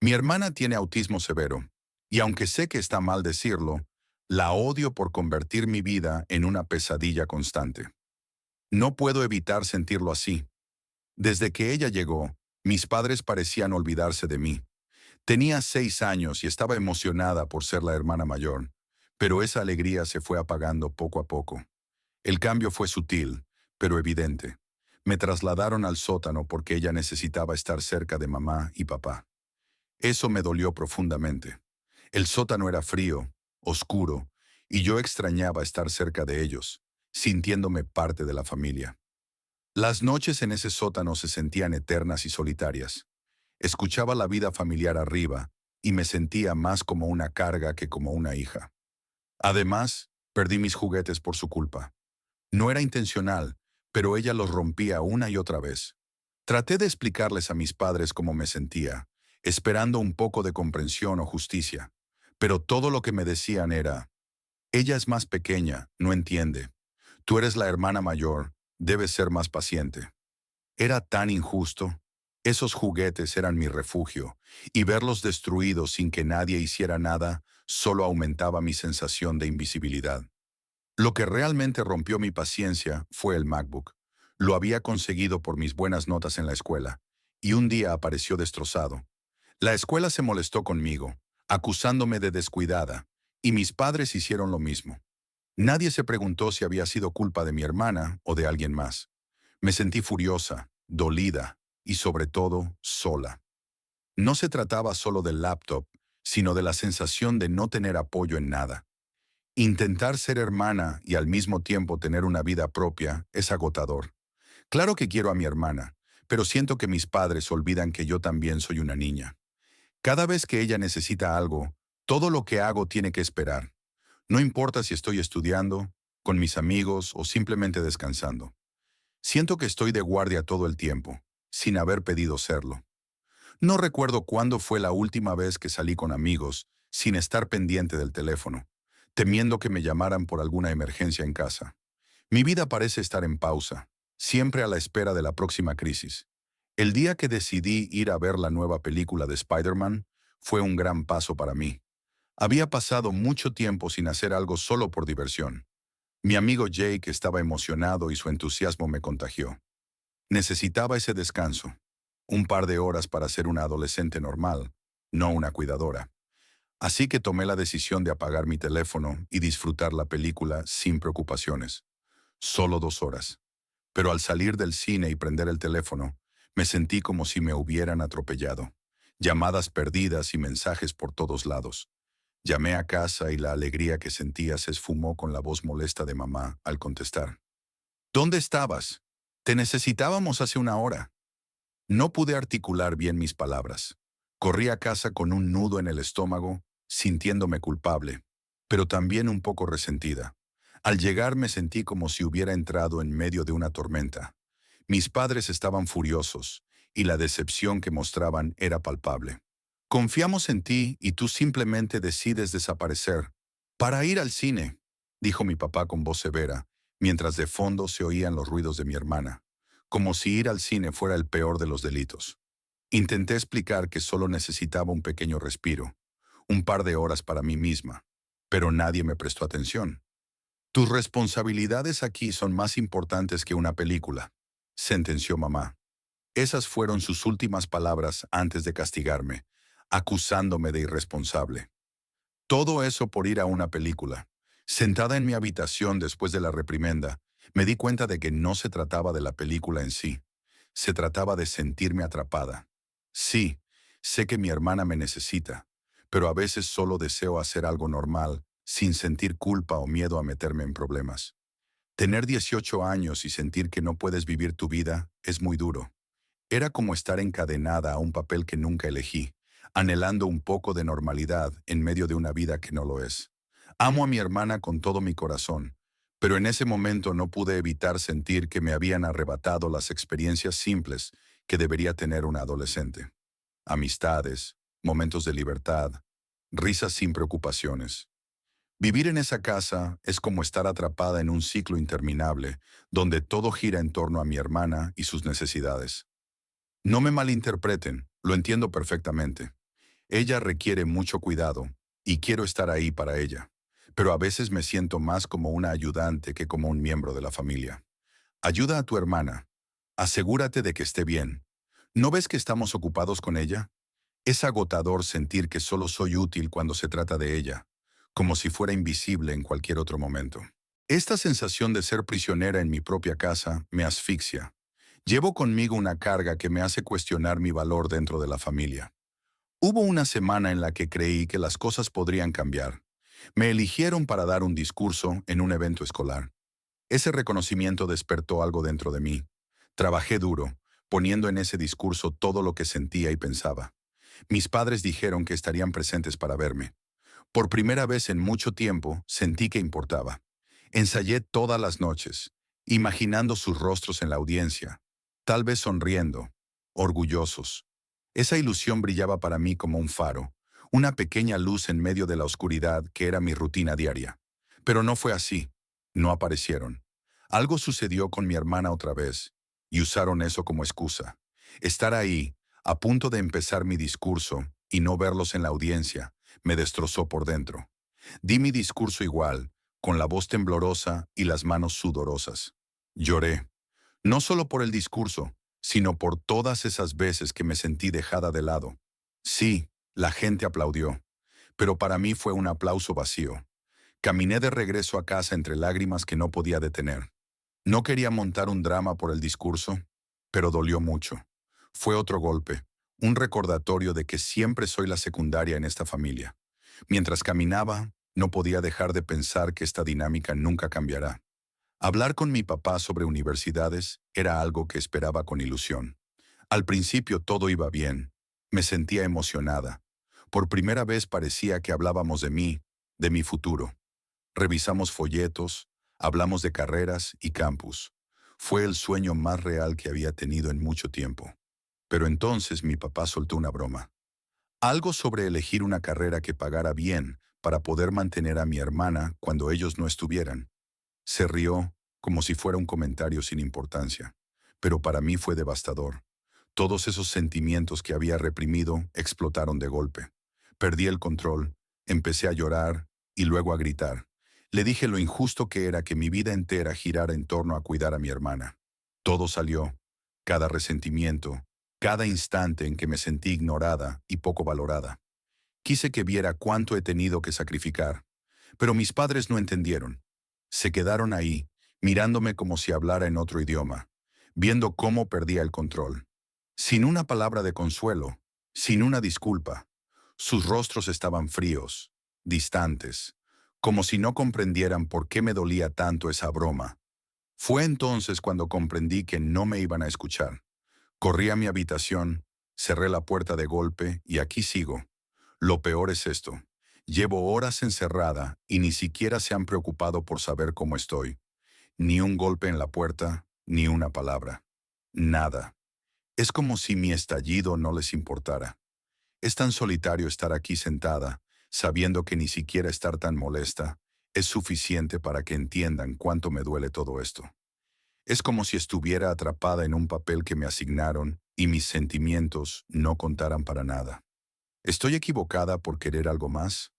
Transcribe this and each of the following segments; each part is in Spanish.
Mi hermana tiene autismo severo, y aunque sé que está mal decirlo, la odio por convertir mi vida en una pesadilla constante. No puedo evitar sentirlo así. Desde que ella llegó, mis padres parecían olvidarse de mí. Tenía 6 años y estaba emocionada por ser la hermana mayor, pero esa alegría se fue apagando poco a poco. El cambio fue sutil, pero evidente. Me trasladaron al sótano porque ella necesitaba estar cerca de mamá y papá. Eso me dolió profundamente. El sótano era frío, oscuro, y yo extrañaba estar cerca de ellos, sintiéndome parte de la familia. Las noches en ese sótano se sentían eternas y solitarias. Escuchaba la vida familiar arriba y me sentía más como una carga que como una hija. Además, perdí mis juguetes por su culpa. No era intencional, pero ella los rompía una y otra vez. Traté de explicarles a mis padres cómo me sentía, esperando un poco de comprensión o justicia, pero todo lo que me decían era, ella es más pequeña, no entiende. Tú eres la hermana mayor, debes ser más paciente. Era tan injusto. Esos juguetes eran mi refugio, y verlos destruidos sin que nadie hiciera nada solo aumentaba mi sensación de invisibilidad. Lo que realmente rompió mi paciencia fue el MacBook. Lo había conseguido por mis buenas notas en la escuela, y un día apareció destrozado. La escuela se molestó conmigo, acusándome de descuidada, y mis padres hicieron lo mismo. Nadie se preguntó si había sido culpa de mi hermana o de alguien más. Me sentí furiosa, dolida y sobre todo sola. No se trataba solo del laptop, sino de la sensación de no tener apoyo en nada. Intentar ser hermana y al mismo tiempo tener una vida propia es agotador. Claro que quiero a mi hermana, pero siento que mis padres olvidan que yo también soy una niña. Cada vez que ella necesita algo, todo lo que hago tiene que esperar. No importa si estoy estudiando, con mis amigos o simplemente descansando. Siento que estoy de guardia todo el tiempo, sin haber pedido serlo. No recuerdo cuándo fue la última vez que salí con amigos, sin estar pendiente del teléfono, temiendo que me llamaran por alguna emergencia en casa. Mi vida parece estar en pausa, siempre a la espera de la próxima crisis. El día que decidí ir a ver la nueva película de Spider-Man fue un gran paso para mí. Había pasado mucho tiempo sin hacer algo solo por diversión. Mi amigo Jake estaba emocionado y su entusiasmo me contagió. Necesitaba ese descanso, un par de horas para ser una adolescente normal, no una cuidadora. Así que tomé la decisión de apagar mi teléfono y disfrutar la película sin preocupaciones. Solo 2 horas. Pero al salir del cine y prender el teléfono, me sentí como si me hubieran atropellado. Llamadas perdidas y mensajes por todos lados. Llamé a casa y la alegría que sentía se esfumó con la voz molesta de mamá al contestar. ¿Dónde estabas? Te necesitábamos hace una hora. No pude articular bien mis palabras. Corrí a casa con un nudo en el estómago, sintiéndome culpable, pero también un poco resentida. Al llegar me sentí como si hubiera entrado en medio de una tormenta. Mis padres estaban furiosos, y la decepción que mostraban era palpable. Confiamos en ti y tú simplemente decides desaparecer. Para ir al cine, dijo mi papá con voz severa, mientras de fondo se oían los ruidos de mi hermana, como si ir al cine fuera el peor de los delitos. Intenté explicar que solo necesitaba un pequeño respiro, un par de horas para mí misma, pero nadie me prestó atención. Tus responsabilidades aquí son más importantes que una película, sentenció mamá. Esas fueron sus últimas palabras antes de castigarme, acusándome de irresponsable. Todo eso por ir a una película. Sentada en mi habitación después de la reprimenda, me di cuenta de que no se trataba de la película en sí. Se trataba de sentirme atrapada. Sí, sé que mi hermana me necesita, pero a veces solo deseo hacer algo normal, sin sentir culpa o miedo a meterme en problemas. Tener 18 años y sentir que no puedes vivir tu vida es muy duro. Era como estar encadenada a un papel que nunca elegí, anhelando un poco de normalidad en medio de una vida que no lo es. Amo a mi hermana con todo mi corazón, pero en ese momento no pude evitar sentir que me habían arrebatado las experiencias simples que debería tener una adolescente. Amistades, momentos de libertad, risas sin preocupaciones. Vivir en esa casa es como estar atrapada en un ciclo interminable, donde todo gira en torno a mi hermana y sus necesidades. No me malinterpreten, lo entiendo perfectamente. Ella requiere mucho cuidado y quiero estar ahí para ella, pero a veces me siento más como una ayudante que como un miembro de la familia. Ayuda a tu hermana. Asegúrate de que esté bien. ¿No ves que estamos ocupados con ella? Es agotador sentir que solo soy útil cuando se trata de ella, como si fuera invisible en cualquier otro momento. Esta sensación de ser prisionera en mi propia casa me asfixia. Llevo conmigo una carga que me hace cuestionar mi valor dentro de la familia. Hubo una semana en la que creí que las cosas podrían cambiar. Me eligieron para dar un discurso en un evento escolar. Ese reconocimiento despertó algo dentro de mí. Trabajé duro, poniendo en ese discurso todo lo que sentía y pensaba. Mis padres dijeron que estarían presentes para verme. Por primera vez en mucho tiempo sentí que importaba. Ensayé todas las noches, imaginando sus rostros en la audiencia, tal vez sonriendo, orgullosos. Esa ilusión brillaba para mí como un faro, una pequeña luz en medio de la oscuridad que era mi rutina diaria. Pero no fue así. No aparecieron. Algo sucedió con mi hermana otra vez, y usaron eso como excusa. Estar ahí, a punto de empezar mi discurso, y no verlos en la audiencia, me destrozó por dentro. Di mi discurso igual, con la voz temblorosa y las manos sudorosas. Lloré, no solo por el discurso, sino por todas esas veces que me sentí dejada de lado. Sí, la gente aplaudió, pero para mí fue un aplauso vacío. Caminé de regreso a casa entre lágrimas que no podía detener. No quería montar un drama por el discurso, pero dolió mucho. Fue otro golpe, un recordatorio de que siempre soy la secundaria en esta familia. Mientras caminaba, no podía dejar de pensar que esta dinámica nunca cambiará. Hablar con mi papá sobre universidades era algo que esperaba con ilusión. Al principio todo iba bien. Me sentía emocionada. Por primera vez parecía que hablábamos de mí, de mi futuro. Revisamos folletos, hablamos de carreras y campus. Fue el sueño más real que había tenido en mucho tiempo. Pero entonces mi papá soltó una broma. Algo sobre elegir una carrera que pagara bien para poder mantener a mi hermana cuando ellos no estuvieran. Se rió, como si fuera un comentario sin importancia. Pero para mí fue devastador. Todos esos sentimientos que había reprimido explotaron de golpe. Perdí el control, empecé a llorar y luego a gritar. Le dije lo injusto que era que mi vida entera girara en torno a cuidar a mi hermana. Todo salió, cada resentimiento, cada instante en que me sentí ignorada y poco valorada. Quise que viera cuánto he tenido que sacrificar, pero mis padres no entendieron. Se quedaron ahí, mirándome como si hablara en otro idioma, viendo cómo perdía el control. Sin una palabra de consuelo, sin una disculpa, sus rostros estaban fríos, distantes, como si no comprendieran por qué me dolía tanto esa broma. Fue entonces cuando comprendí que no me iban a escuchar. Corrí a mi habitación, cerré la puerta de golpe y aquí sigo. Lo peor es esto. Llevo horas encerrada y ni siquiera se han preocupado por saber cómo estoy. Ni un golpe en la puerta, ni una palabra. Nada. Es como si mi estallido no les importara. Es tan solitario estar aquí sentada, sabiendo que ni siquiera estar tan molesta es suficiente para que entiendan cuánto me duele todo esto. Es como si estuviera atrapada en un papel que me asignaron y mis sentimientos no contaran para nada. ¿Estoy equivocada por querer algo más?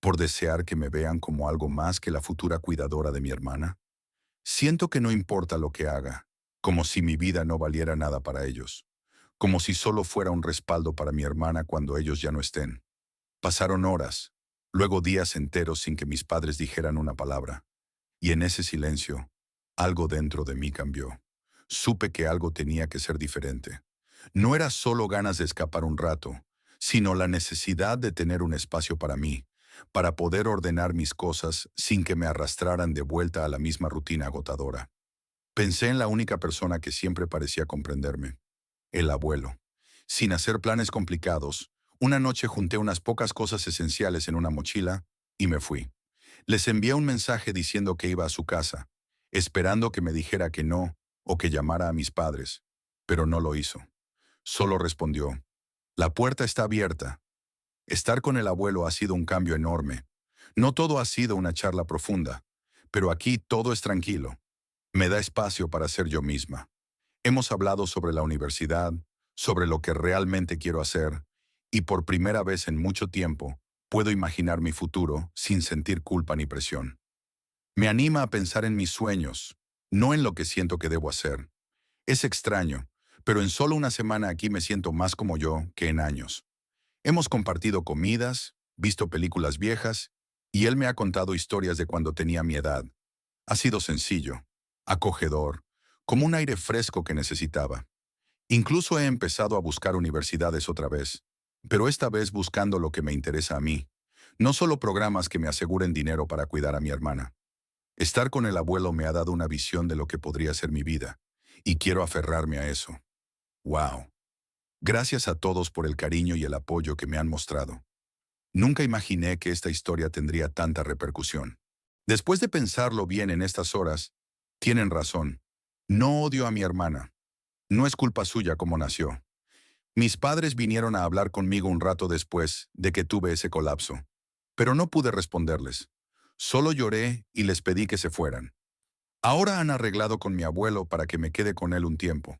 ¿Por desear que me vean como algo más que la futura cuidadora de mi hermana? Siento que no importa lo que haga, como si mi vida no valiera nada para ellos, como si solo fuera un respaldo para mi hermana cuando ellos ya no estén. Pasaron horas, luego días enteros sin que mis padres dijeran una palabra, y en ese silencio, algo dentro de mí cambió. Supe que algo tenía que ser diferente. No era solo ganas de escapar un rato, sino la necesidad de tener un espacio para mí, para poder ordenar mis cosas sin que me arrastraran de vuelta a la misma rutina agotadora. Pensé en la única persona que siempre parecía comprenderme, el abuelo. Sin hacer planes complicados, una noche junté unas pocas cosas esenciales en una mochila y me fui. Les envié un mensaje diciendo que iba a su casa, esperando que me dijera que no o que llamara a mis padres, pero no lo hizo. Solo respondió, la puerta está abierta. Estar con el abuelo ha sido un cambio enorme. No todo ha sido una charla profunda, pero aquí todo es tranquilo. Me da espacio para ser yo misma. Hemos hablado sobre la universidad, sobre lo que realmente quiero hacer, Y por primera vez en mucho tiempo, puedo imaginar mi futuro sin sentir culpa ni presión. Me anima a pensar en mis sueños, no en lo que siento que debo hacer. Es extraño, pero en solo una semana aquí me siento más como yo que en años. Hemos compartido comidas, visto películas viejas, y él me ha contado historias de cuando tenía mi edad. Ha sido sencillo, acogedor, como un aire fresco que necesitaba. Incluso he empezado a buscar universidades otra vez, pero esta vez buscando lo que me interesa a mí, no solo programas que me aseguren dinero para cuidar a mi hermana. Estar con el abuelo me ha dado una visión de lo que podría ser mi vida, y quiero aferrarme a eso. ¡Wow! Gracias a todos por el cariño y el apoyo que me han mostrado. Nunca imaginé que esta historia tendría tanta repercusión. Después de pensarlo bien en estas horas, tienen razón. No odio a mi hermana. No es culpa suya cómo nació. Mis padres vinieron a hablar conmigo un rato después de que tuve ese colapso, pero no pude responderles. Solo lloré y les pedí que se fueran. Ahora han arreglado con mi abuelo para que me quede con él un tiempo.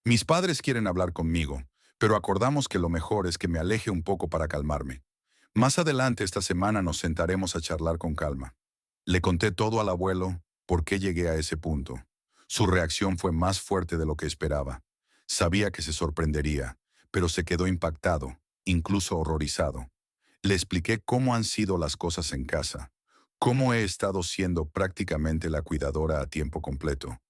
Mis padres quieren hablar conmigo, pero acordamos que lo mejor es que me aleje un poco para calmarme. Más adelante esta semana nos sentaremos a charlar con calma. Le conté todo al abuelo, por qué llegué a ese punto. Su reacción fue más fuerte de lo que esperaba. Sabía que se sorprendería, pero se quedó impactado, incluso horrorizado. Le expliqué cómo han sido las cosas en casa, cómo he estado siendo prácticamente la cuidadora a tiempo completo,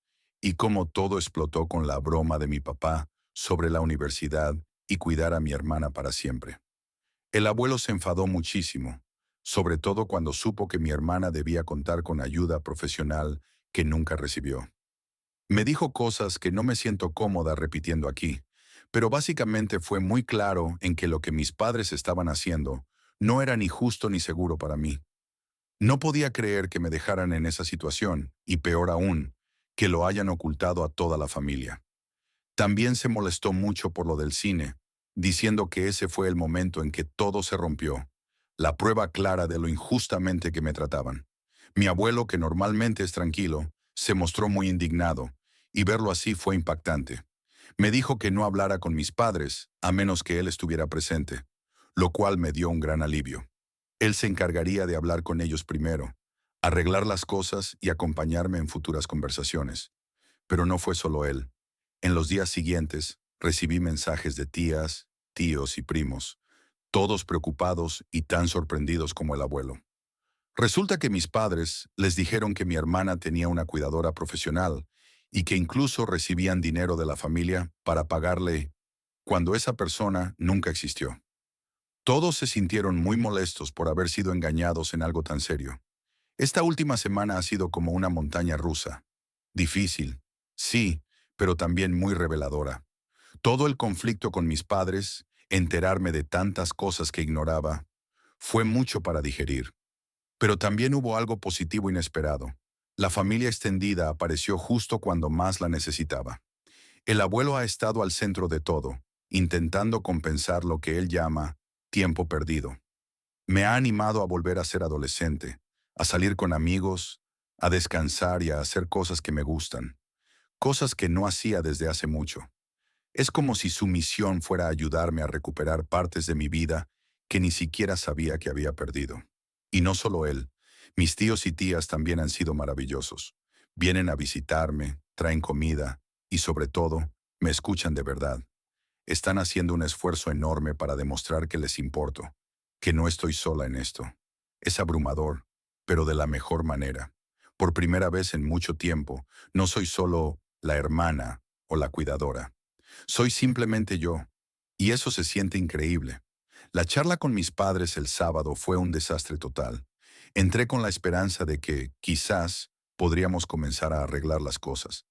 y cómo todo explotó con la broma de mi papá sobre la universidad y cuidar a mi hermana para siempre. El abuelo se enfadó muchísimo, sobre todo cuando supo que mi hermana debía contar con ayuda profesional que nunca recibió. Me dijo cosas que no me siento cómoda repitiendo aquí, pero básicamente fue muy claro en que lo que mis padres estaban haciendo no era ni justo ni seguro para mí. No podía creer que me dejaran en esa situación, y peor aún, que lo hayan ocultado a toda la familia. También se molestó mucho por lo del cine, diciendo que ese fue el momento en que todo se rompió, la prueba clara de lo injustamente que me trataban. Mi abuelo, que normalmente es tranquilo, se mostró muy indignado, y verlo así fue impactante. Me dijo que no hablara con mis padres, a menos que él estuviera presente, lo cual me dio un gran alivio. Él se encargaría de hablar con ellos primero, arreglar las cosas y acompañarme en futuras conversaciones. Pero no fue solo él. En los días siguientes, recibí mensajes de tías, tíos y primos, todos preocupados y tan sorprendidos como el abuelo. Resulta que mis padres les dijeron que mi hermana tenía una cuidadora profesional y que incluso recibían dinero de la familia para pagarle cuando esa persona nunca existió. Todos se sintieron muy molestos por haber sido engañados en algo tan serio. Esta última semana ha sido como una montaña rusa. Difícil, sí, pero también muy reveladora. Todo el conflicto con mis padres, enterarme de tantas cosas que ignoraba, fue mucho para digerir. Pero también hubo algo positivo inesperado. La familia extendida apareció justo cuando más la necesitaba. El abuelo ha estado al centro de todo, intentando compensar lo que él llama tiempo perdido. Me ha animado a volver a ser adolescente, a salir con amigos, a descansar y a hacer cosas que me gustan, cosas que no hacía desde hace mucho. Es como si su misión fuera ayudarme a recuperar partes de mi vida que ni siquiera sabía que había perdido. Y no solo él, mis tíos y tías también han sido maravillosos. Vienen a visitarme, traen comida y sobre todo, me escuchan de verdad. Están haciendo un esfuerzo enorme para demostrar que les importo, que no estoy sola en esto. Es abrumador, pero de la mejor manera. Por primera vez en mucho tiempo, no soy solo la hermana o la cuidadora. Soy simplemente yo, y eso se siente increíble. La charla con mis padres el sábado fue un desastre total. Entré con la esperanza de que, quizás, podríamos comenzar a arreglar las cosas.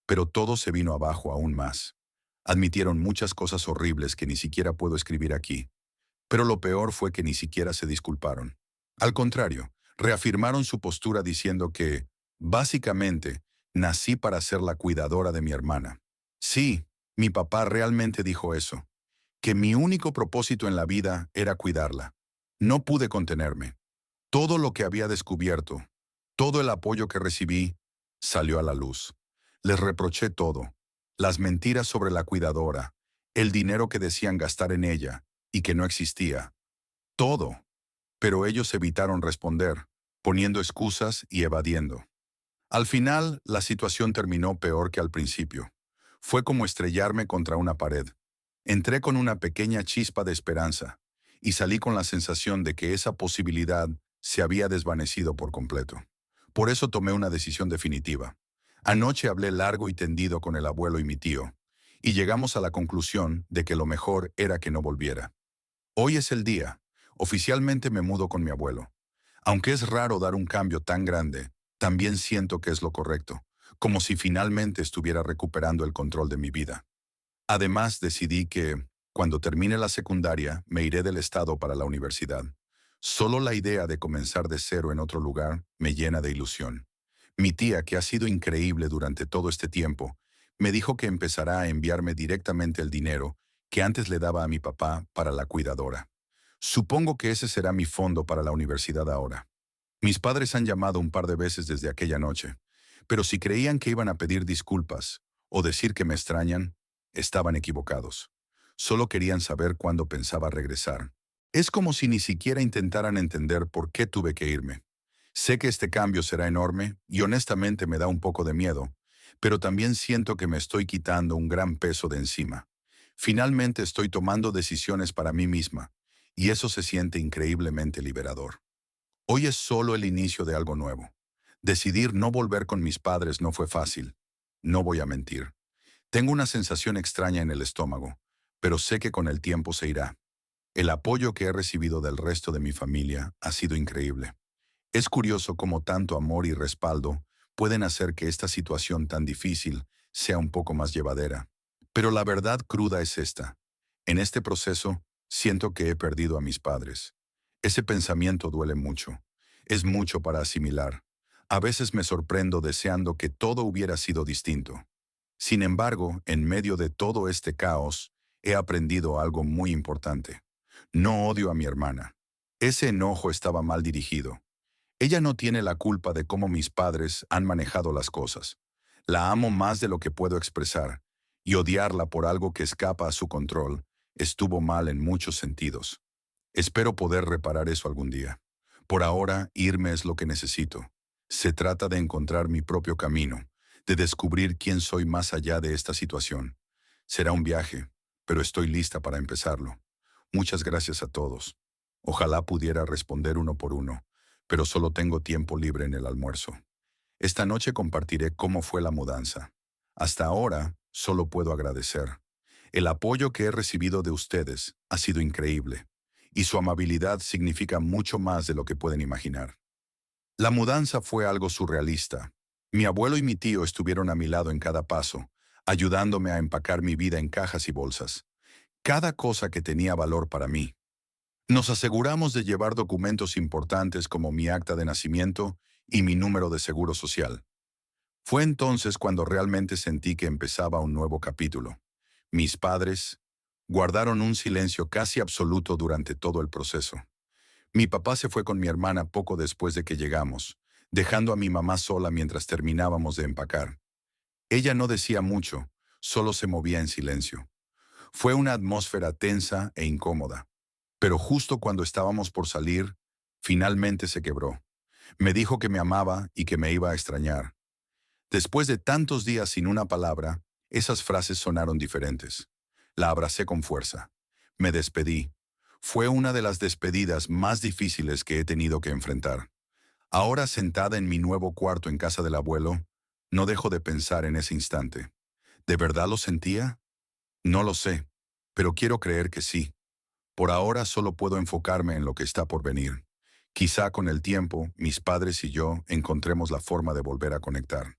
Pero todo se vino abajo aún más. Admitieron muchas cosas horribles que ni siquiera puedo escribir aquí. Pero lo peor fue que ni siquiera se disculparon. Al contrario, reafirmaron su postura diciendo que, básicamente, nací para ser la cuidadora de mi hermana. Sí, mi papá realmente dijo eso, que mi único propósito en la vida era cuidarla. No pude contenerme. Todo lo que había descubierto, todo el apoyo que recibí, salió a la luz. Les reproché todo, las mentiras sobre la cuidadora, el dinero que decían gastar en ella, y que no existía. Todo. Pero ellos evitaron responder, poniendo excusas y evadiendo. Al final, la situación terminó peor que al principio. Fue como estrellarme contra una pared. Entré con una pequeña chispa de esperanza y salí con la sensación de que esa posibilidad se había desvanecido por completo. Por eso tomé una decisión definitiva. Anoche hablé largo y tendido con el abuelo y mi tío, y llegamos a la conclusión de que lo mejor era que no volviera. Hoy es el día. Oficialmente me mudo con mi abuelo. Aunque es raro dar un cambio tan grande, también siento que es lo correcto, como si finalmente estuviera recuperando el control de mi vida. Además, decidí que, cuando termine la secundaria, me iré del estado para la universidad. Solo la idea de comenzar de cero en otro lugar me llena de ilusión. Mi tía, que ha sido increíble durante todo este tiempo, me dijo que empezará a enviarme directamente el dinero que antes le daba a mi papá para la cuidadora. Supongo que ese será mi fondo para la universidad ahora. Mis padres han llamado un par de veces desde aquella noche, pero si creían que iban a pedir disculpas o decir que me extrañan, estaban equivocados. Solo querían saber cuándo pensaba regresar. Es como si ni siquiera intentaran entender por qué tuve que irme. Sé que este cambio será enorme y honestamente me da un poco de miedo, pero también siento que me estoy quitando un gran peso de encima. Finalmente estoy tomando decisiones para mí misma, y eso se siente increíblemente liberador. Hoy es solo el inicio de algo nuevo. Decidir no volver con mis padres no fue fácil. No voy a mentir. Tengo una sensación extraña en el estómago, pero sé que con el tiempo se irá. El apoyo que he recibido del resto de mi familia ha sido increíble. Es curioso cómo tanto amor y respaldo pueden hacer que esta situación tan difícil sea un poco más llevadera. Pero la verdad cruda es esta. En este proceso, siento que he perdido a mis padres. Ese pensamiento duele mucho. Es mucho para asimilar. A veces me sorprendo deseando que todo hubiera sido distinto. Sin embargo, en medio de todo este caos, he aprendido algo muy importante. No odio a mi hermana. Ese enojo estaba mal dirigido. Ella no tiene la culpa de cómo mis padres han manejado las cosas. La amo más de lo que puedo expresar, y odiarla por algo que escapa a su control estuvo mal en muchos sentidos. Espero poder reparar eso algún día. Por ahora, irme es lo que necesito. Se trata de encontrar mi propio camino, de descubrir quién soy más allá de esta situación. Será un viaje, pero estoy lista para empezarlo. Muchas gracias a todos. Ojalá pudiera responder uno por uno, pero solo tengo tiempo libre en el almuerzo. Esta noche compartiré cómo fue la mudanza. Hasta ahora, solo puedo agradecer. El apoyo que he recibido de ustedes ha sido increíble, y su amabilidad significa mucho más de lo que pueden imaginar. La mudanza fue algo surrealista. Mi abuelo y mi tío estuvieron a mi lado en cada paso, ayudándome a empacar mi vida en cajas y bolsas. Cada cosa que tenía valor para mí. Nos aseguramos de llevar documentos importantes como mi acta de nacimiento y mi número de seguro social. Fue entonces cuando realmente sentí que empezaba un nuevo capítulo. Mis padres guardaron un silencio casi absoluto durante todo el proceso. Mi papá se fue con mi hermana poco después de que llegamos, dejando a mi mamá sola mientras terminábamos de empacar. Ella no decía mucho, solo se movía en silencio. Fue una atmósfera tensa e incómoda. Pero justo cuando estábamos por salir, finalmente se quebró. Me dijo que me amaba y que me iba a extrañar. Después de tantos días sin una palabra, esas frases sonaron diferentes. La abracé con fuerza. Me despedí. Fue una de las despedidas más difíciles que he tenido que enfrentar. Ahora sentada en mi nuevo cuarto en casa del abuelo, no dejo de pensar en ese instante. ¿De verdad lo sentía? No lo sé, pero quiero creer que sí. Por ahora solo puedo enfocarme en lo que está por venir. Quizá con el tiempo, mis padres y yo encontremos la forma de volver a conectar.